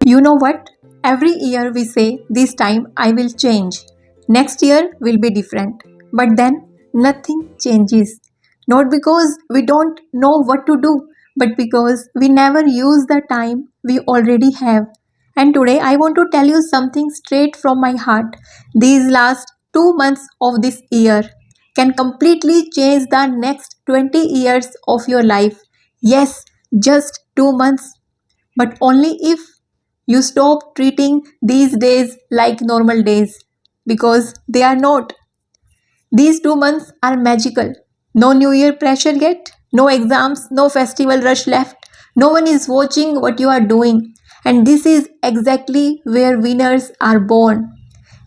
You know what? Every year we say, this time I will change. Next year will be different. But then nothing changes. Not because we don't know what to do, but because we never use the time we already have. And today I want to tell you something straight from my heart. These last 2 months of this year can completely change the next 20 years of your life. Yes, just 2 months, but only if you stop treating these days like normal days, because they are not. These 2 months are magical. No New Year pressure yet, no exams, no festival rush left. No one is watching what you are doing. And this is exactly where winners are born.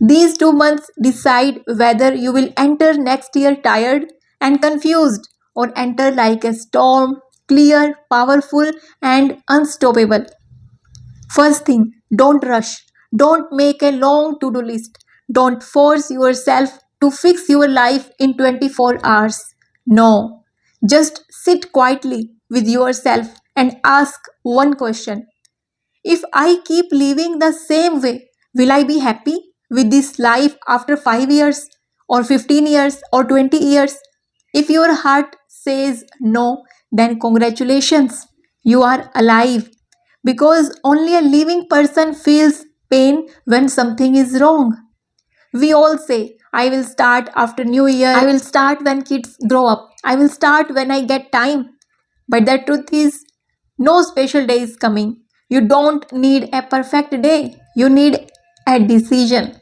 These 2 months decide whether you will enter next year tired and confused, or enter like a storm, clear, powerful, and unstoppable. First thing, don't rush. Don't make a long to do list. Don't force yourself to fix your life in 24 hours. No. Just sit quietly with yourself and ask one question. If I keep living the same way, will I be happy with this life after 5 years, or 15 years, or 20 years? If your heart says no, then congratulations, you are alive. Because only a living person feels pain when something is wrong. We all say, I will start after New Year, I will start when kids grow up, I will start when I get time. But the truth is, no special day is coming. You don't need a perfect day, you need a decision.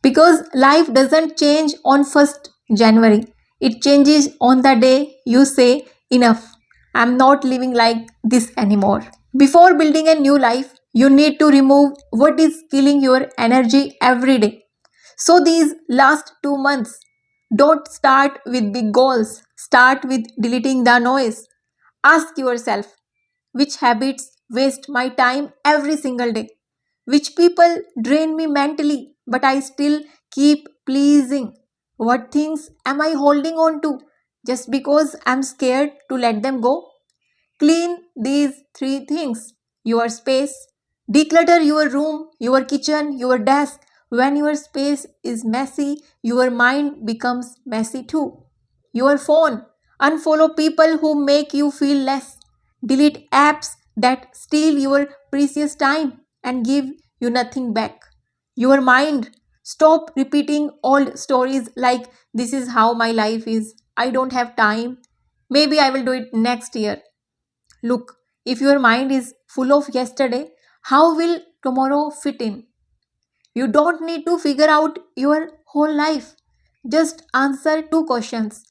Because life doesn't change on 1st January, it changes on the day you say, enough, I'm not living like this anymore. Before building a new life, you need to remove what is killing your energy every day. So, these last 2 months, don't start with big goals, start with deleting the noise. Ask yourself, which habits waste my time every single day? Which people drain me mentally, but I still keep pleasing? What things am I holding on to just because I'm scared to let them go? Clean these three things: your space. Declutter your room, your kitchen, your desk. When your space is messy, your mind becomes messy too. Your phone. Unfollow people who make you feel less. Delete apps that steal your precious time and give you nothing back. Your mind. Stop repeating old stories like, this is how my life is. I don't have time. Maybe I will do it next year. Look, if your mind is full of yesterday, how will tomorrow fit in? You don't need to figure out your whole life. Just answer two questions.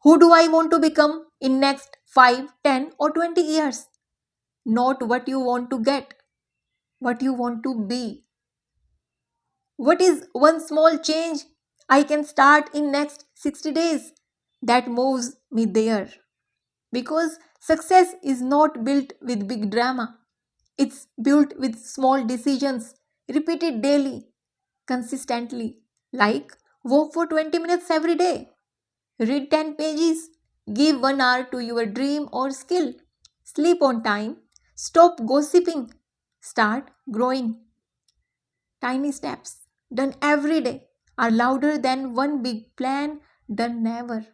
Who do I want to become in next 5, 10, or 20 years? Not what you want to get, what you want to be. What is one small change I can start in next 60 days that moves me there? Because success is not built with big drama. It's built with small decisions repeated daily, consistently. Like, walk for 20 minutes every day, read 10 pages, give 1 hour to your dream or skill, sleep on time, stop gossiping, start growing. Tiny steps done every day are louder than one big plan done never.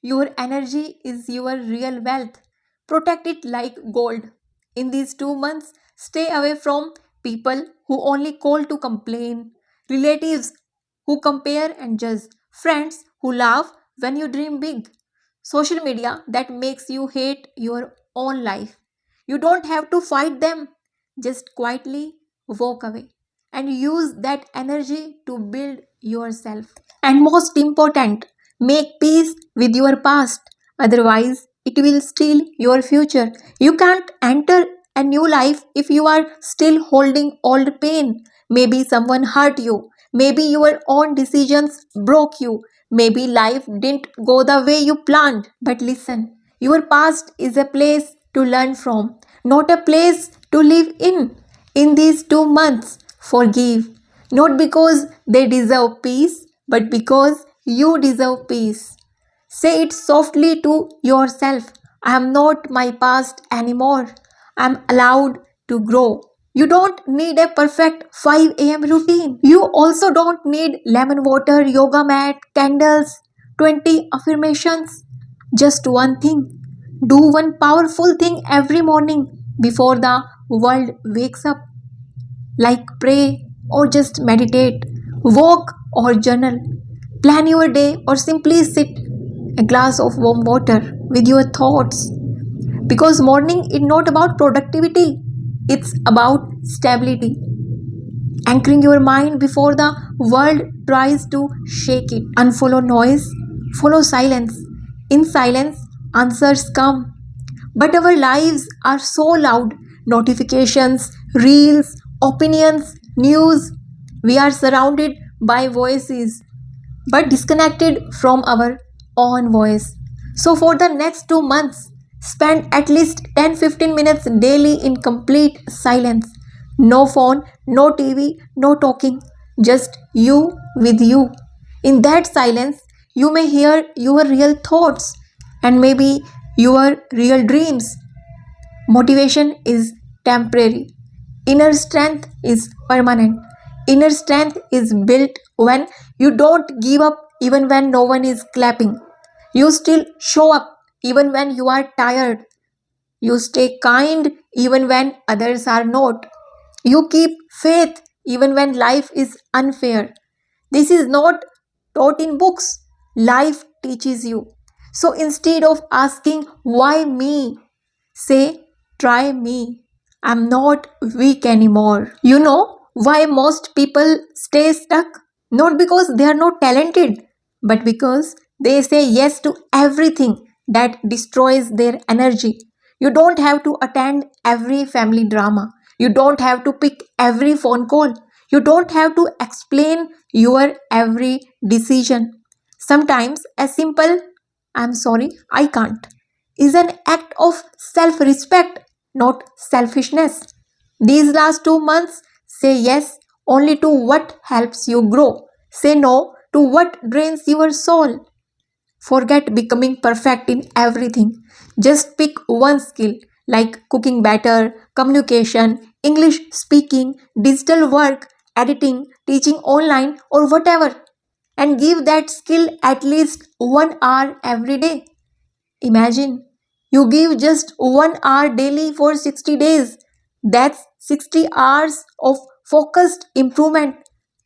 Your energy is your real wealth. Protect it like gold. In these 2 months, stay away from people who only call to complain, relatives who compare and judge, friends who laugh when you dream big, social media that makes you hate your own life. You don't have to fight them, just quietly walk away and use that energy to build yourself. And most important, make peace with your past. Otherwise, it will steal your future. You can't enter a new life if you are still holding old pain. Maybe someone hurt you. Maybe your own decisions broke you. Maybe life didn't go the way you planned. But listen, your past is a place to learn from, not a place to live in. In these 2 months, forgive. Not because they deserve peace, but because you deserve peace. Say it softly to yourself. I am not my past anymore. I am allowed to grow. You don't need a perfect 5 a.m. routine. You also don't need lemon water, yoga mat, candles, 20 affirmations. Just one thing. Do one powerful thing every morning before the world wakes up, like pray or just meditate, walk or journal, plan your day or simply sit a glass of warm water with your thoughts. Because morning is not about productivity, it's about stability. Anchoring your mind before the world tries to shake it. Unfollow noise, follow silence. In silence, answers come. But our lives are so loud, notifications, reels, opinions, news. We are surrounded by voices but disconnected from our own voice. So, for the next 2 months, spend at least 10-15 minutes daily in complete silence. No phone, no TV, no talking, just you with you. In that silence, you may hear your real thoughts and maybe your real dreams. Motivation is temporary. Inner strength is permanent. Inner strength is built when you don't give up even when no one is clapping. You still show up even when you are tired. You stay kind even when others are not. You keep faith even when life is unfair. This is not taught in books. Life teaches you. So instead of asking, why me? Say, try me. I'm not weak anymore. You know why most people stay stuck? Not because they are not talented, but because they say yes to everything that destroys their energy. You don't have to attend every family drama. You don't have to pick every phone call. You don't have to explain your every decision. Sometimes a simple, I'm sorry, I can't, is an act of self respect, not selfishness. These last 2 months, say yes only to what helps you grow. Say no to what drains your soul. Forget becoming perfect in everything. Just pick one skill like cooking better, communication, English speaking, digital work, editing, teaching online, or whatever, and give that skill at least 1 hour every day. Imagine you give just 1 hour daily for 60 days. That's 60 hours of focused improvement,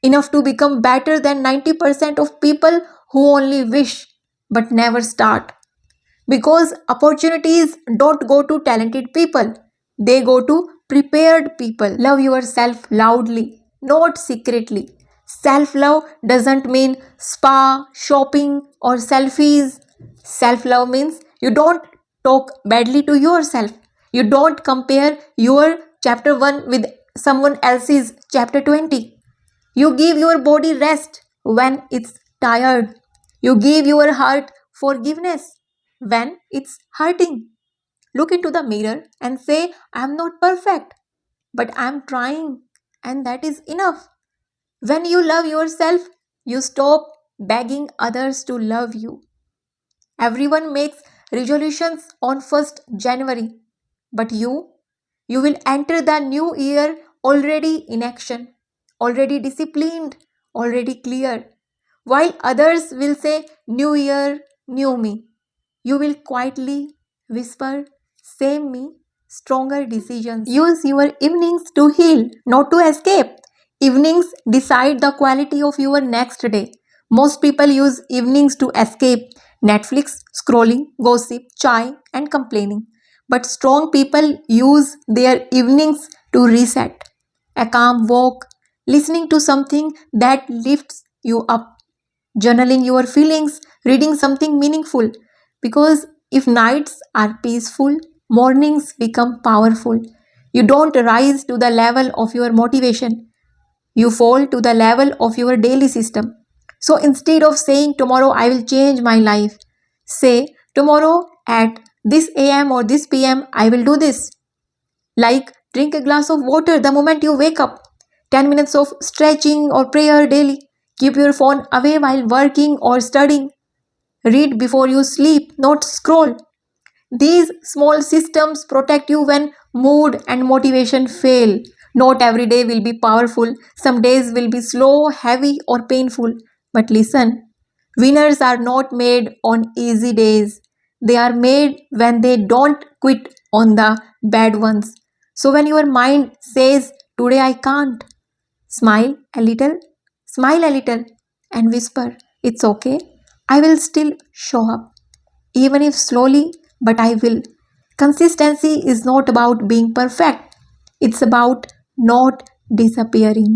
enough to become better than 90% of people who only wish but never start. Because opportunities don't go to talented people, they go to prepared people. Love yourself loudly, not secretly. Self love doesn't mean spa, shopping, or selfies. Self love means you don't talk badly to yourself. You don't compare your chapter 1 with someone else's chapter 20. You give your body rest when it's tired. You give your heart forgiveness when it's hurting. Look into the mirror and say, I'm not perfect, but I'm trying, and that is enough. When you love yourself, you stop begging others to love you. Everyone makes resolutions on 1st January, but you will enter the new year already in action, already disciplined, already clear. While others will say, New Year, new me, you will quietly whisper, Same me, stronger decisions. Use your evenings to heal, not to escape. Evenings decide the quality of your next day. Most people use evenings to escape Netflix, scrolling, gossip, chai, and complaining. But strong people use their evenings to reset. A calm walk, listening to something that lifts you up, journaling your feelings, reading something meaningful. Because if nights are peaceful, mornings become powerful. You don't rise to the level of your motivation, you fall to the level of your daily system. So instead of saying, Tomorrow I will change my life, say, Tomorrow at this am or this pm, I will do this. Like drink a glass of water the moment you wake up, 10 minutes of stretching or prayer daily. Keep your phone away while working or studying. Read before you sleep, not scroll. These small systems protect you when mood and motivation fail. Not every day will be powerful. Some days will be slow, heavy, or painful. But listen, winners are not made on easy days. They are made when they don't quit on the bad ones. So when your mind says, "Today I can't," smile a little, and whisper, "It's okay. I will still show up, even if slowly, but I will." Consistency is not about being perfect, it's about not disappearing.